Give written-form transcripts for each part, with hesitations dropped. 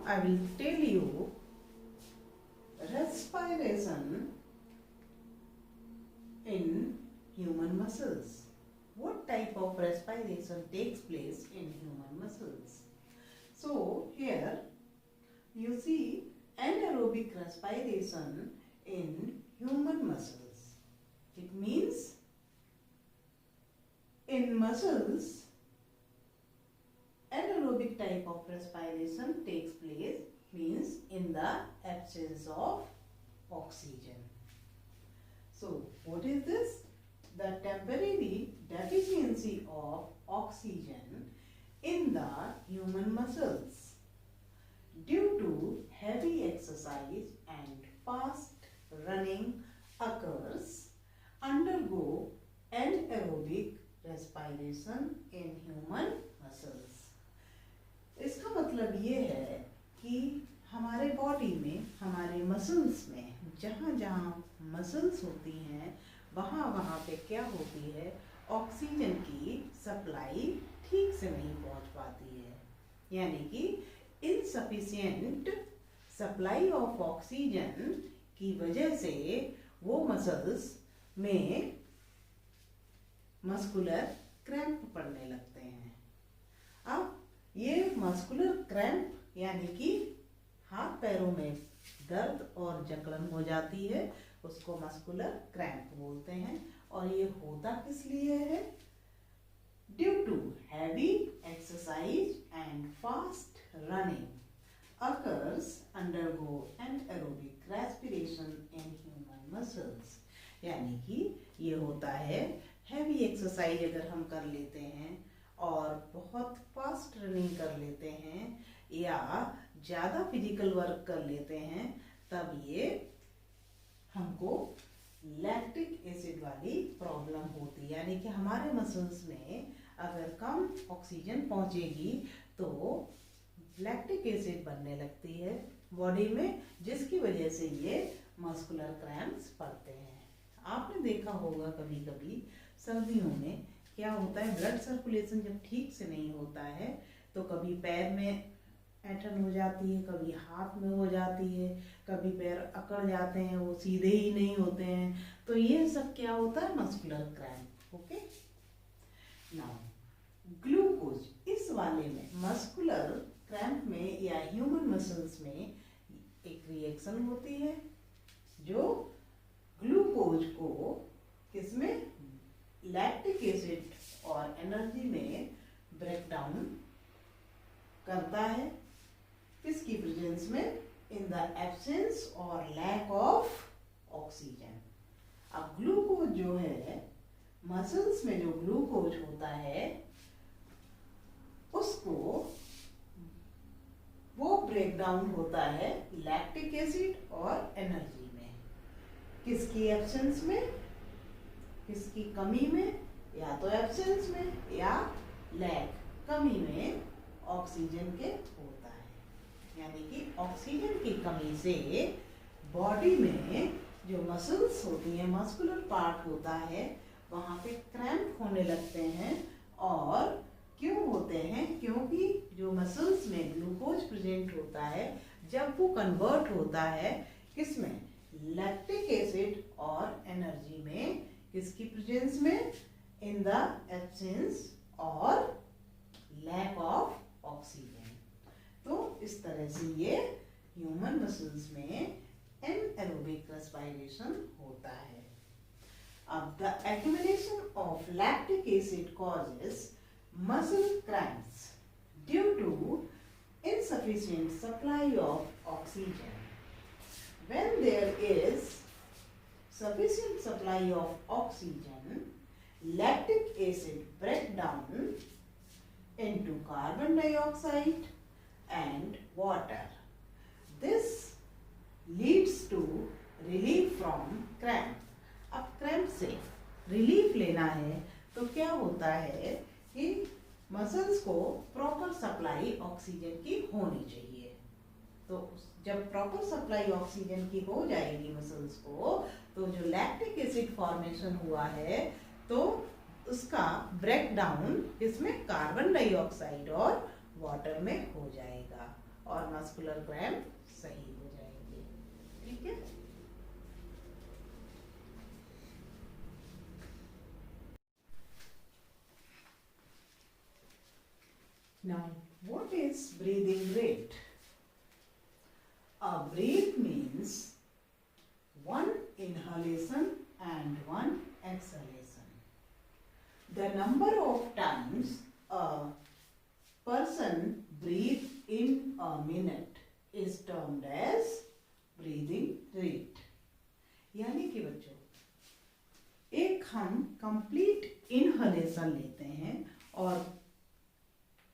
I will tell you respiration in human muscles. What type of respiration takes place in human muscles? So here you see anaerobic respiration in human muscles. It means in muscles anaerobic type of respiration takes place, means in the absence of oxygen. So what is this? The temporary deficiency of oxygen in the human muscles due to heavy exercise and fast running occurs, undergo anaerobic respiration in human muscles. इसका मतलब ये है कि हमारे body में, हमारे muscles में, जहाँ जहाँ मसल्स होती हैं वहाँ वहाँ पे क्या होती है, ऑक्सीजन की सप्लाई ठीक से नहीं पहुँच पाती है, यानी कि इनसफिशिएंट सप्लाई ऑफ ऑक्सीजन की वजह से वो मसल्स में मस्कुलर क्रैम्प पड़ने लगते हैं। अब ये मस्कुलर क्रैम्प यानी कि हाथ पैरों में दर्द और जकड़न हो जाती है, उसको मस्कुलर क्रैम्प बोलते हैं। और ये होता किस लिए है? Due to heavy exercise and fast running occurs undergo anaerobic respiration in human muscles। यानी कि ये होता है हैवी एक्सरसाइज अगर हम कर लेते हैं और बहुत फास्ट रनिंग कर लेते हैं या ज़्यादा फिजिकल वर्क कर लेते हैं, तब ये हमको लैक्टिक एसिड वाली प्रॉब्लम होती है। यानी कि हमारे मसल्स में अगर कम ऑक्सीजन पहुंचेगी तो लैक्टिक एसिड बनने लगती है बॉडी में, जिसकी वजह से ये मस्कुलर क्रैम्प्स पड़ते हैं। आपने देखा होगा कभी कभी सर्दियों में क्या होता है, ब्लड सर्कुलेशन जब ठीक से नहीं होता है तो कभी पैर में ऐंठन हो जाती है, कभी हाथ में हो जाती है, कभी पैर अकड़ जाते हैं, वो सीधे ही नहीं होते हैं। तो ये सब क्या होता है? Muscular cramp. Okay, now glucose इस वाले में मस्कुलर क्रैम्प में या ह्यूमन मसल्स में एक रिएक्शन होती है जो ग्लूकोज को किसमें, लैक्टिक एसिड और एनर्जी में ब्रेक डाउन करता है। किसकी प्रेजेंस में? इन द एब्सेंस और लैक ऑफ ऑक्सीजन। अब ग्लूकोज जो है, मसल्स में जो ग्लूकोज होता है उसको वो ब्रेक डाउन होता है लैक्टिक एसिड और एनर्जी में। किसकी एब्सेंस में? किसकी कमी में? या तो एब्सेंस में या लैक, कमी में ऑक्सीजन के होता है। यानी कि ऑक्सीजन की कमी से बॉडी में जो मसल्स होती हैं, मस्कुलर पार्ट होता है, वहाँ पे क्रैम्प होने लगते हैं। और क्यों होते हैं? क्योंकि जो मसल्स में ग्लूकोज प्रेजेंट होता है, जब वो कन्वर्ट होता है किसमें, लैक्टिक एसिड और एनर्जी में, किसकी प्रेजेंस में, इन द एब्सेंस और लैक ऑफ ऑक्सीजन। तो इस तरह से ये ह्यूमन मसल्स में एनाएरोबिक रेस्पिरेशन होता है। अब the accumulation of lactic acid causes muscle cramps due to insufficient supply of oxygen। When there is sufficient supply of oxygen, lactic acid break down into carbon dioxide and water। This leads to relief from cramp। अब cramp से relief लेना है तो क्या होता है कि muscles को प्रॉपर सप्लाई ऑक्सीजन की होनी चाहिए। तो जब प्रॉपर सप्लाई ऑक्सीजन की हो जाएगी मसल्स को, तो जो लैक्टिक एसिड फॉर्मेशन हुआ है तो उसका ब्रेक डाउन इसमें कार्बन डाइऑक्साइड और वाटर में हो जाएगा और मस्कुलर क्रैम्प सही हो जाएंगे। ठीक है। Now, what is breathing rate? A breath means one inhalation and one exhalation. The number of times a person breathes in a minute is termed as breathing rate. यानी कि बच्चों, एक हम कंप्लीट इनहलेशन लेते हैं और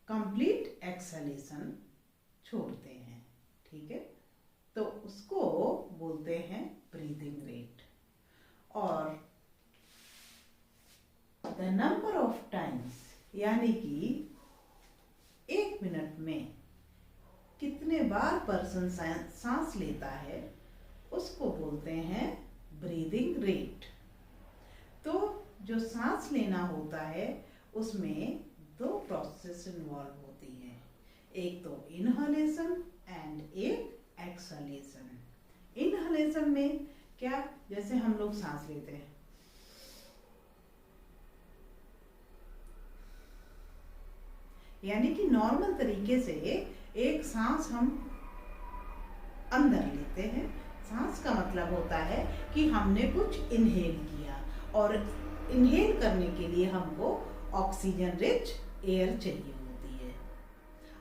कंप्लीट एक्सलेशन छोड़ते हैं। ठीक है, तो उसको बोलते हैं ब्रीदिंग रेट। और द नंबर ऑफ टाइम्स यानी कि एक मिनट में कितने बार पर्सन सांस लेता है उसको बोलते हैं ब्रीदिंग रेट। तो जो सांस लेना होता है उसमें दो प्रोसेस इन्वॉल्व होती हैं, एक तो इनहलेशन एंड एक एक्सलेशन। इनहलेशन में क्या, जैसे हम लोग सांस लेते हैं, यानी कि नॉर्मल तरीके से एक सांस हम अंदर लेते हैं। सांस का मतलब होता है कि हमने कुछ इनहेल किया और इनहेल करने के लिए हमको ऑक्सीजन रिच एयर चाहिए होती है।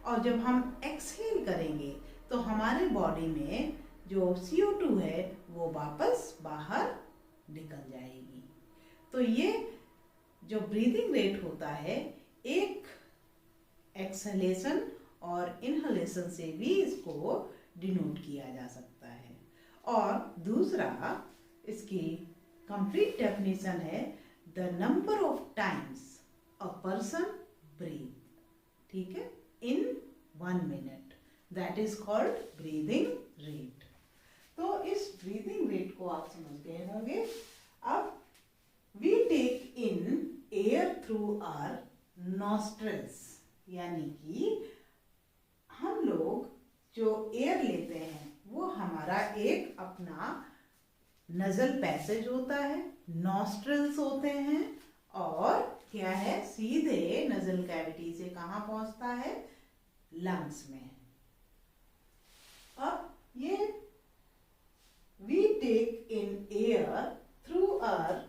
और जब हम एक्सहेल करेंगे तो हमारे बॉडी में जो CO2 है वो वापस बाहर निकल जाएगी। तो ये जो ब्रीदिंग रेट होता है, एक एक्सहेलेशन और इनहलेशन से भी इसको डिनोट किया जा सकता है। और दूसरा, इसकी कंप्लीट डेफिनेशन है the number of times a person breath, ठीक है, in 1 minute, that is called breathing rate. तो इस ब्रीदिंग रेट को आप समझ गए होंगे। अब we take in air through our nostrils, यानी कि हम लोग जो एयर लेते हैं वो हमारा एक अपना नजल पैसेज होता है, नॉस्ट्रल्स होते हैं, और क्या है, सीधे नजल कैविटी से कहाँ पहुंचता है, लंग्स में। अब ये we take in air through our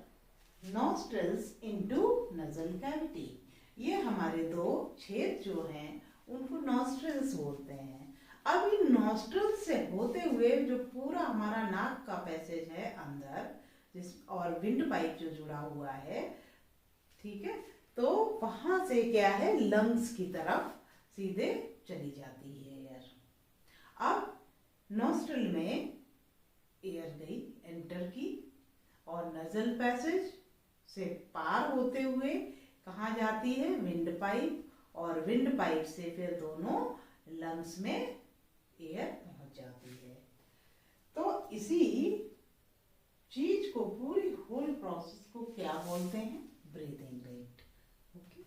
nostrils into nasal cavity. ये हमारे दो छेद जो हैं उनको नॉस्ट्रल्स बोलते हैं। अब इन नॉस्ट्रल्स से होते हुए जो पूरा हमारा नाक का पैसेज है अंदर, जिस और विंड पाइप जो जुड़ा हुआ है, ठीक है, तो वहां से क्या है, लंग्स की तरफ सीधे चली जाती है एयर। अब नॉस्ट्रल में एयर गई, एंटर की, और नजल पैसेज से पार होते हुए कहाँ जाती है, विंड पाइप, और विंड पाइप से फिर दोनों लंग्स में एयर पहुंच जाती है। तो इसी चीज को, पूरी होल प्रोसेस को क्या बोलते हैं, ब्रीदिंग रेट। ओके,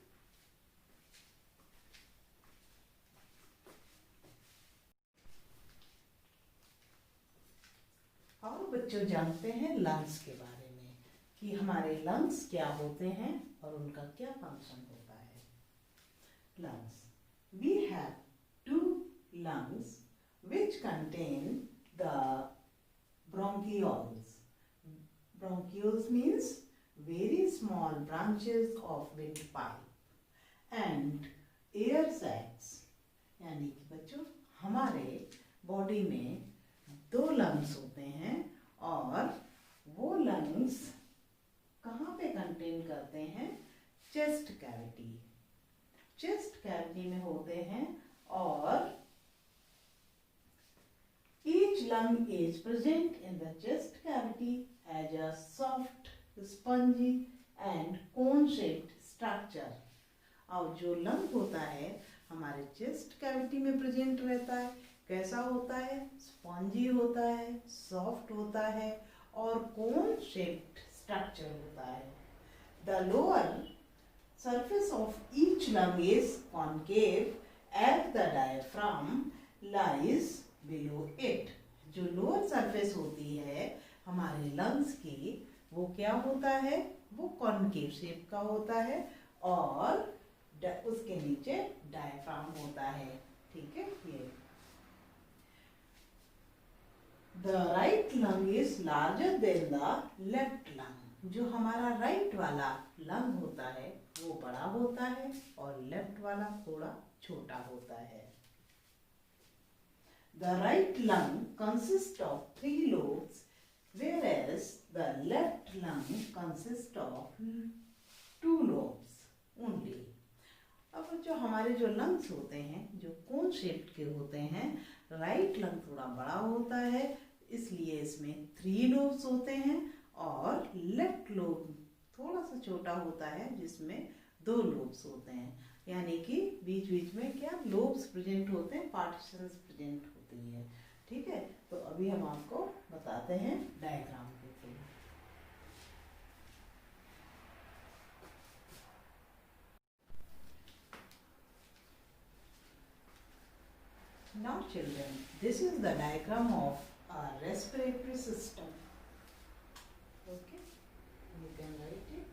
और बच्चों जानते हैं लंग्स के बारे में कि हमारे लंग्स क्या होते हैं और उनका क्या फंक्शन होता है। Lungs. We have 2 lungs which contain the bronchioles. Bronchioles means very small branches of windpipe and air sacs. यानी कि बच्चों हमारे बॉडी में 2 लंग्स होते हैं और वो लंग्स कहाँ पे कंटेन करते हैं, चेस्ट कैविटी। चेस्ट कैविटी में होते हैं और each lung is present in the chest cavity as a soft, spongy and cone-shaped structure. और जो लंग होता है हमारे चेस्ट कैविटी में प्रेजेंट रहता है, कैसा होता है, स्पॉन्जी होता है, सॉफ्ट होता है और कोन शेप्ड स्ट्रक्चर होता है। The lower surface of each lung is concave at the diaphragm lies below it. जो लोअर सरफेस होती है हमारे लंग्स की वो क्या होता है, वो कॉनकेव शेप का होता है और उसके नीचे डायफ्राम होता है। ठीक है, ये the right lung is larger than the left lung. जो हमारा राइट वाला लंग होता है वो बड़ा होता है और लेफ्ट वाला थोड़ा छोटा होता है। The right lung consists of 3 lobes, whereas the left lung consists of 2 lobes only. अब जो हमारे जो लंग्स होते हैं जो कोन शेप के होते हैं, राइट लंग थोड़ा बड़ा होता है इसलिए इसमें 3 लोब्स होते हैं और लेफ्ट लोब थोड़ा सा छोटा होता है जिसमें 2 लोब्स होते हैं। यानी कि बीच बीच में क्या लोब्स प्रेजेंट होते हैं, पार्टीशंस प्रेजेंट होती है। ठीक है, तो अभी हम आपको बताते हैं डायग्राम के through. Now children, this is the diagram of our respiratory system. Okay, you can write it.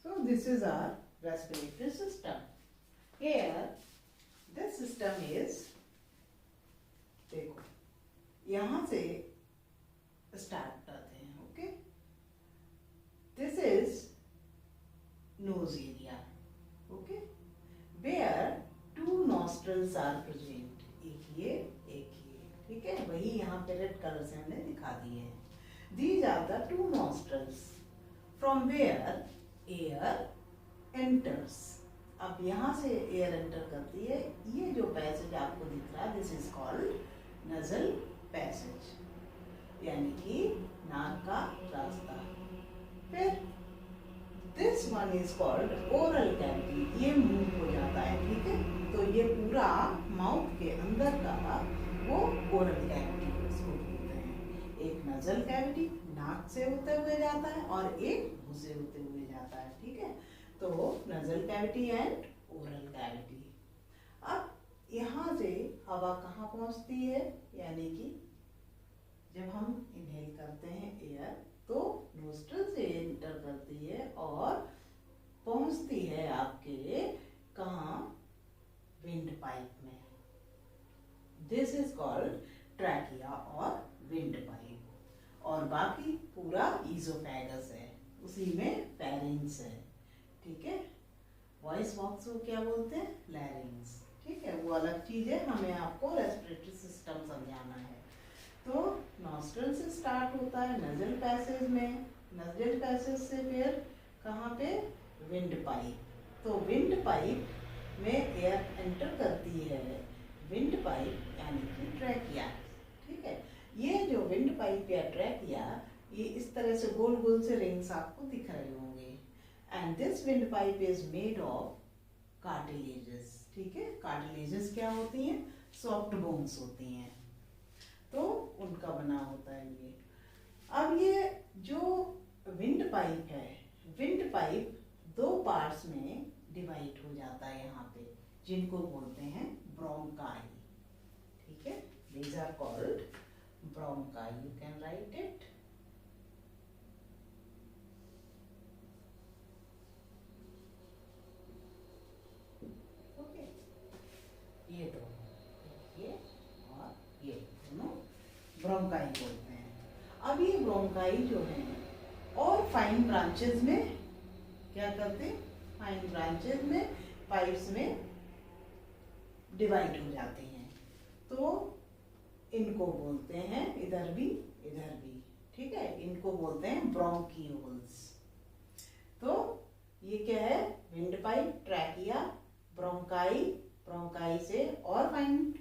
So this is our respiratory system. Here this system is, देखो यहाँ से स्टार्ट करते हैं। Okay, this is nose area. Okay, where 2 nostrils are present, एक ये एक ये। ठीक है, वही यहाँ पे रेड कलर से हमने दिखा दिए हैं। These are the 2 nostrils from where air enters. अब यहाँ से एयर एंटर करती है, ये जो पैसेज आपको दिख रहा है this is called nasal passage, यानी कि नाक का रास्ता। फिर this one is called oral cavity, ये मुंह हो जाता है। ठीक है, तो ये पूरा माउथ के अंदर का वो ओरल कैविटी उसको बोलते हैं। एक नजल कैविटी नाक से होते हुए जाता है और एक मुंह से होते हुए जाता है। ठीक है, तो nasal cavity and oral cavity. अब यहाँ से हवा कहाँ पहुँचती है, यानी कि जब हम इनहेल करते हैं एयर तो नोस्ट्रल से एंटर करती है और पहुँचती है आपके कहाँ, विंड पाइप में। दिस इज कॉल्ड ट्रैकिया और विंड पाइप। और बाकी पूरा ईजोफेगस है, उसी में फेरिंग्स है। ठीक है, वॉइस बॉक्स को क्या बोलते हैं, लैरिंग्स। ठीक है, वो अलग चीज है, हमें आपको रेस्पिरेटरी सिस्टम समझाना है। तो नॉस्ट्रल से स्टार्ट होता है नजल पैसेज में, नजल पैसेज से फिर कहाँ पे, विंड पाइप। तो विंड पाइप में एयर एंटर करती है, विंड पाइप यानी कि ट्रैकिया। ठीक है, ये जो विंड पाइप या ट्रैकिया ये इस तरह से गोल गोल से रिंग्स आपको दिख रहे होंगे। And this wind pipe is made of cartilages. ठीक है, कार्टिलेजेस क्या होती हैं, सॉफ्ट बोन्स होती हैं, तो उनका बना होता है ये। अब ये जो विंड पाइप है, विंड पाइप 2 पार्ट्स में डिवाइड हो जाता है यहाँ पे, जिनको बोलते हैं ब्रोंकाई। ठीक है, these are called bronchi. You can write it. Okay, ये दो, ये और ये दोनों ब्रोंकाई बोलते हैं। अब ये ब्रोंकाई जो है और फाइन ब्रांचेस में क्या करते हैं, फाइन ब्रांचेस में पाइप्स में डिवाइड हो जाते हैं, तो इनको बोलते हैं इधर भी इधर भी। ठीक है, इनको बोलते हैं ब्रोंकियोल्स। तो ये क्या है, wind pipe, trachea, bronchi, bronchi से और फाइन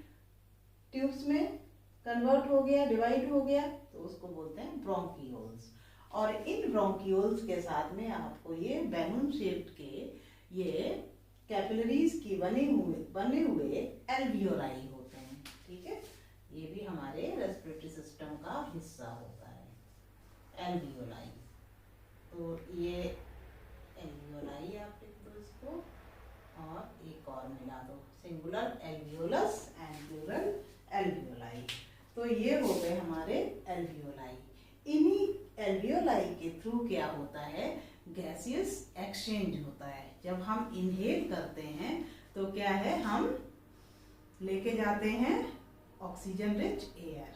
ट्यूब्स में कन्वर्ट हो गया, डिवाइड हो गया, तो उसको बोलते हैं ब्रोंकियोल्स। और इन ब्रोंकियोल्स के साथ में आपको ये बैलून शेप्ड के ये कैपिलरीज की बने हुए एल्वियोलाई होते हैं। ठीक है, ये भी हमारे रेस्पिरेटरी सिस्टम का हिस्सा होता है, एल्वियोलाई। तो ये एल्वियोलाई आप लिख दो इसको, और एक और मिला दो, singular alveolus and plural alveoli. तो ये हो गए हमारे एल्वियोलाई। इन्हीं एल्वियोलाई के थ्रू क्या होता है, गैसियस एक्सचेंज होता है। जब हम इनहेल करते हैं तो क्या है, हम लेके जाते हैं ऑक्सीजन रिच एयर,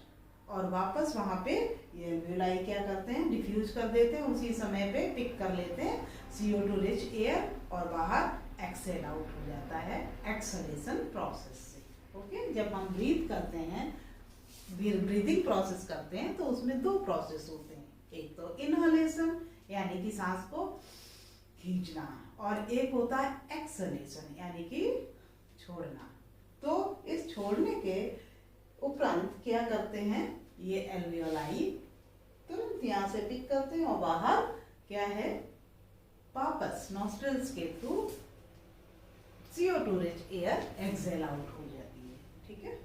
और वापस वहाँ पे ये एल्वियोलाई क्या करते हैं, डिफ्यूज कर देते हैं, उसी समय पे पिक कर लेते हैं CO2 रिच एयर, और बाहर एक्सेल आउट हो जाता है एक्सलेशन प्रोसेस से। ओके, जब हम ब्रीथ करते हैं, ब्रीदिंग प्रोसेस करते हैं, तो उसमें दो प्रोसेस होते हैं, एक तो इनहलेशन यानी कि सांस को खींचना, और एक होता है एक्सलेशन यानी कि छोड़ना। तो इस छोड़ने के उपरांत क्या करते हैं, ये एल्वियोलाई तुरंत यहाँ से पिक करते हैं, और बाहर क्या है, वापस नॉस्ट्रल्स के through CO2 rich air exhale out हो जाती है। ठीक है,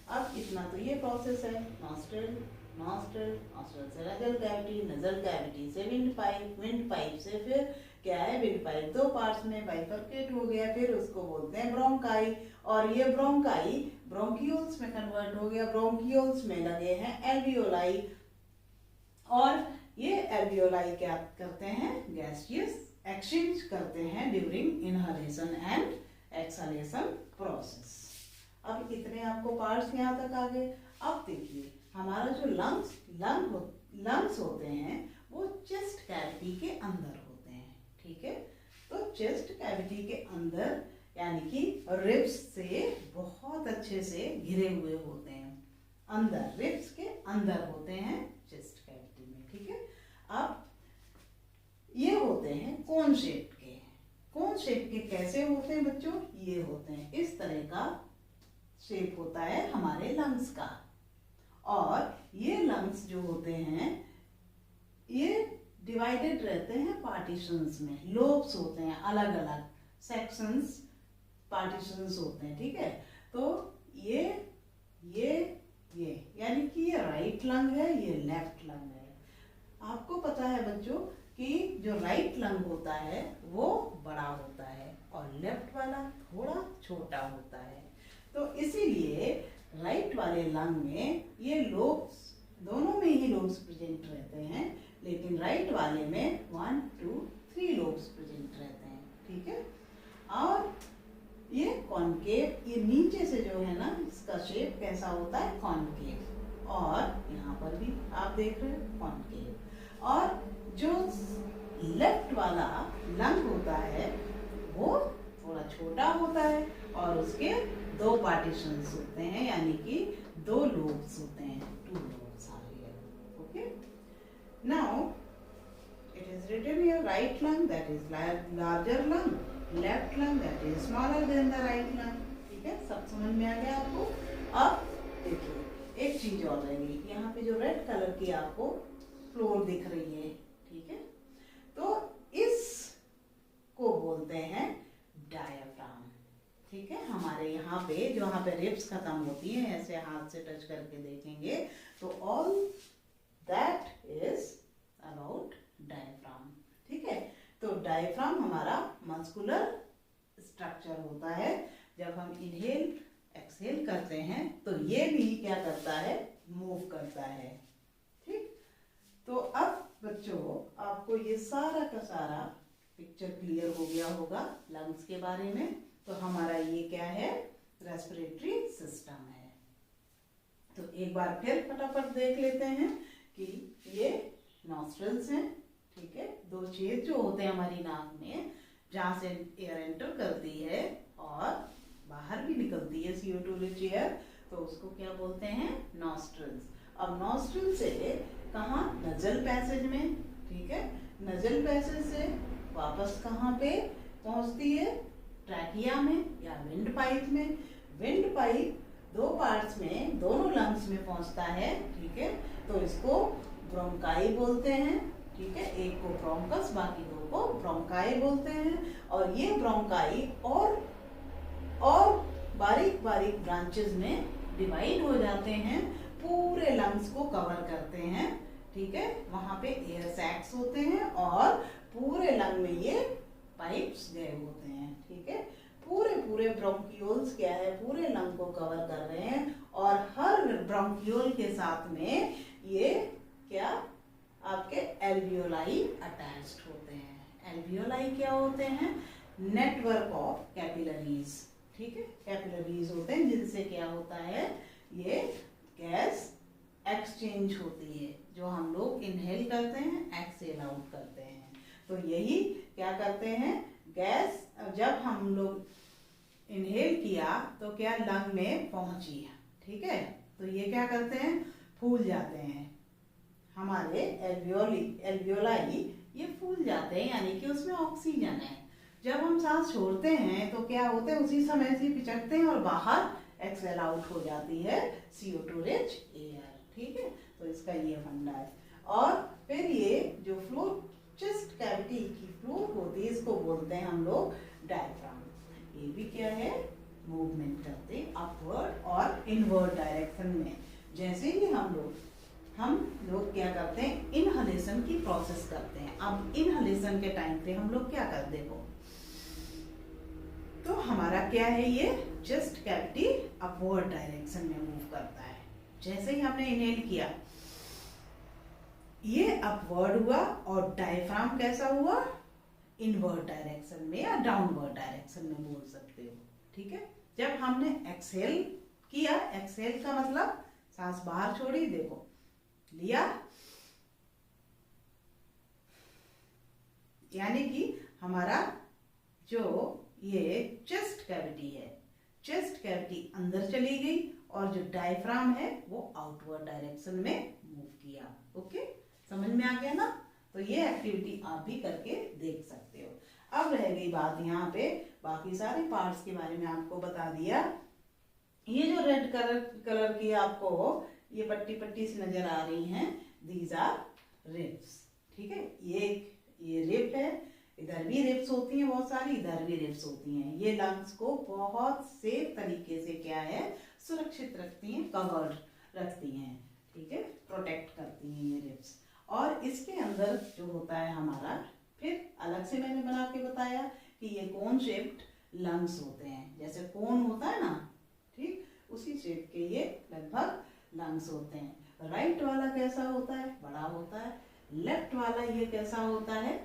अब इतना तो ये प्रोसेस है, नॉस्ट्रल नॉस्ट्रल नॉस्ट्रल से नजल कैविटी, नजल कैविटी से विंड पाइप से फिर क्या है, विंड पाइप दो पार्ट्स में बाइफरकेट हो गया, फिर उसको बोलते हैं ब्रोंकाई, और ये ब्रोंकाई ब्रोंकियोल्स में कन्वर्ट हो गया, ब्रोंकियोल्स में लगे हैं एल्वियोलाई, और ये एल्वियोलाई क्या करते हैं, गैसियस एक्सचेंज करते हैं during inhalation and acceleration process. अब इतने आपको पार्ट्स यहाँ तक आ गए। अब देखिए हमारा जो लंग्स होते हैं वो चेस्ट कैविटी के अंदर होते हैं। ठीक है, तो चेस्ट कैविटी के अंदर यानी कि रिब्स से बहुत अच्छे से घिरे हुए होते हैं, अंदर रिब्स के अंदर होते हैं चेस्ट कैविटी में। ठीक है, अब ये होते हैं कोन शेप के। कोन शेप के कैसे होते हैं बच्चों, ये होते हैं, इस तरह का शेप होता है हमारे लंग्स का, और ये लंग्स जो होते हैं ये डिवाइडेड रहते हैं पार्टीशंस में, लोब्स होते हैं, अलग अलग सेक्शंस पार्टीशंस होते हैं। ठीक है, तो ये यानी कि ये राइट लंग है, ये लेफ्ट लंग है। आपको पता है बच्चों कि जो राइट लंग होता है वो बड़ा होता है और लेफ्ट वाला थोड़ा छोटा होता है, तो इसीलिए राइट वाले लंग में ये लोब्स, दोनों में ही लोब्स प्रेजेंट रहते हैं, लेकिन राइट वाले में 1, 2, 3 लोब्स प्रेजेंट रहते हैं। ठीक है, और ये कॉनकेव, ये नीचे से जो है ना, इसका शेप कैसा होता है, कॉनकेव, और यहाँ पर भी आप देख रहे हैं कॉनकेव। और जो लेफ्ट वाला लंग होता है वो थोड़ा छोटा होता है, और उसके दो पार्टीशंस होते हैं, यानी कि 2 लोब्स होते हैं, 2 lobes are here. Okay, now it is written here, right lung that is larger lung, left lung that is smaller than the right lung। ठीक है, सब समझ में आ गया आपको। अब देखिए एक चीज और रहेगी, यहाँ पे जो रेड कलर की आपको फ्लोर दिख रही है, ठीक है, तो इसको बोलते हैं डायफ्राम। ठीक है, हमारे यहाँ पे जो यहाँ पे रिब्स खत्म होती हैं, ऐसे हाथ से टच करके देखेंगे तो all that is about diaphragm. ठीक है, तो डायफ्राम हमारा मस्कुलर स्ट्रक्चर होता है। जब हम इनहेल एक्सहेल करते हैं तो ये भी क्या करता है, मूव करता है। ठीक, तो अब बच्चों आपको ये सारा का सारा पिक्चर क्लियर हो गया होगा लंग्स के बारे में। तो हमारा ये क्या है, रेस्पिरेटरी सिस्टम है। तो एक बार फिर फटाफट देख लेते हैं कि ये नॉस्ट्रल्स हैं। ठीक है, 2 छेद जो होते हैं हमारी नाक में, जहाँ से एयर एंटर करती है और बाहर भी निकलती है CO2 रिच एयर, तो उसको क्या बोलते हैं, नॉस्ट्रल्स। अब नॉस्ट्रल से कहाँ, नजल पैसेज में। ठीक है, नजल पैसेज से वापस कहाँ पे पहुँचती है, ट्रैकिया में या विंड पाइप में। विंड पाइप 2 पार्ट्स में, दोनों लंग्स में पहुँचता है। ठीक है, तो इसको ब्रोंकाई बोलते हैं। ठीक है, एक को ब्रोंकस, बाकी दो को ब्रोंकाई बोलते हैं। और ये ब्रोंकाई और बारीक बारीक ब्रांचेस में डिवाइड हो जाते हैं, पूरे लंग्स को कवर करते हैं। ठीक है, वहां पे एयर सैक्स होते हैं और पूरे लंग में ये पाइप्स गए होते हैं। ठीक है, पूरे पूरे ब्रोंकियोल्स क्या है, पूरे लंग को कवर कर रहे हैं और हर ब्रोंकियोल के साथ में ये क्या आपके एल्वियोलाई अटैच्ड होते हैं। एल्वियोलाई क्या होते हैं, नेटवर्क ऑफ कैपिलरीज। ठीक है, कैपिलरीज होते हैं जिनसे क्या होता है, ये गैस एक्सचेंज होती है, जो हम लोग इनहेल करते हैं, एक्सहेल आउट करते हैं। तो यही क्या करते हैं, गैस जब हम लोग इनहेल किया तो क्या लंग में पहुंची। ठीक है, तो ये क्या करते हैं, फूल जाते हैं हमारे एल्वियोलाई, ये फूल जाते हैं, यानी कि उसमें ऑक्सीजन है। जब हम सांस छोड़ते हैं तो क्या होते हैं, उसी समय से पिचकते हैं और बाहर एक्सहेल आउट हो जाती है CO2 रिच एयर। ठीक है, तो इसका ये फंडा है। और फिर ये जो फ्लोर, चेस्ट कैविटी की फ्लोर होती है, इसको बोलते हैं हम लोग डायफ्राम। ये भी क्या है, मूवमेंट करते हैं अपवर्ड और इनवर्ड डायरेक्शन में। जैसे ही हम लोग क्या करते हैं, इनहलेशन की प्रोसेस करते हैं। अब इनहलेशन के टाइम पे हम लोग क्या करते हैं, तो हमारा क्या है, ये चेस्ट कैविटी अपवर्ड डायरेक्शन में मूव करता है। जैसे ही हमने इनहेल किया, ये अपवर्ड हुआ और डायफ्राम कैसा हुआ, इनवर्ड डायरेक्शन में या डाउनवर्ड डायरेक्शन में बोल सकते हो। ठीक है, जब हमने एक्सहेल किया, एक्सहेल का मतलब सांस बाहर छोड़ी, देखो लिया, यानी कि हमारा जो ये चेस्ट कैविटी है, चेस्ट कैविटी अंदर चली गई और जो डायफ्राम है वो आउटवर्ड डायरेक्शन में मूव किया। ओके, समझ में आ गया ना। तो ये एक्टिविटी आप भी करके देख सकते हो। अब रह गई बात यहाँ पे, बाकी सारे पार्ट्स के बारे में आपको बता दिया। ये जो रेड कलर की आपको ये पट्टी पट्टी सी नजर आ रही हैं, दीज आर रिब्स। ठीक है, ये रिब है, इधर भी रिब्स होती हैं बहुत सारी, इधर भी रिब्स होती हैं। ये लंग्स को बहुत सेफ तरीके से क्या है, सुरक्षित रखती हैं, कवर्ड रखती हैं। ठीक है, प्रोटेक्ट करती हैं ये रिब्स। और इसके अंदर जो होता है हमारा, फिर अलग से मैंने बना के बताया कि ये कोन शेप्ड लंग्स होते हैं, जैसे कोन होता है ना, ठीक उसी शेप के ये लगभग लंग्स होते हैं। राइट वाला कैसा होता है, बड़ा होता है। लेफ्ट वाला ये कैसा होता है,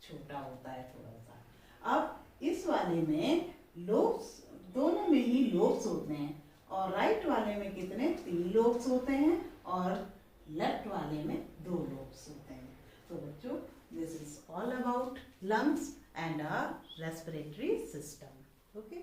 छोटा होता है थोड़ा सा। अब इस वाले में लोब्स, दोनों में ही लोब्स होते हैं, और राइट वाले में कितने, 3 लोब्स होते हैं, और लेफ्ट वाले में 2 लोब्स होते हैं। तो बच्चों, this is all about lungs and our respiratory system. Okay.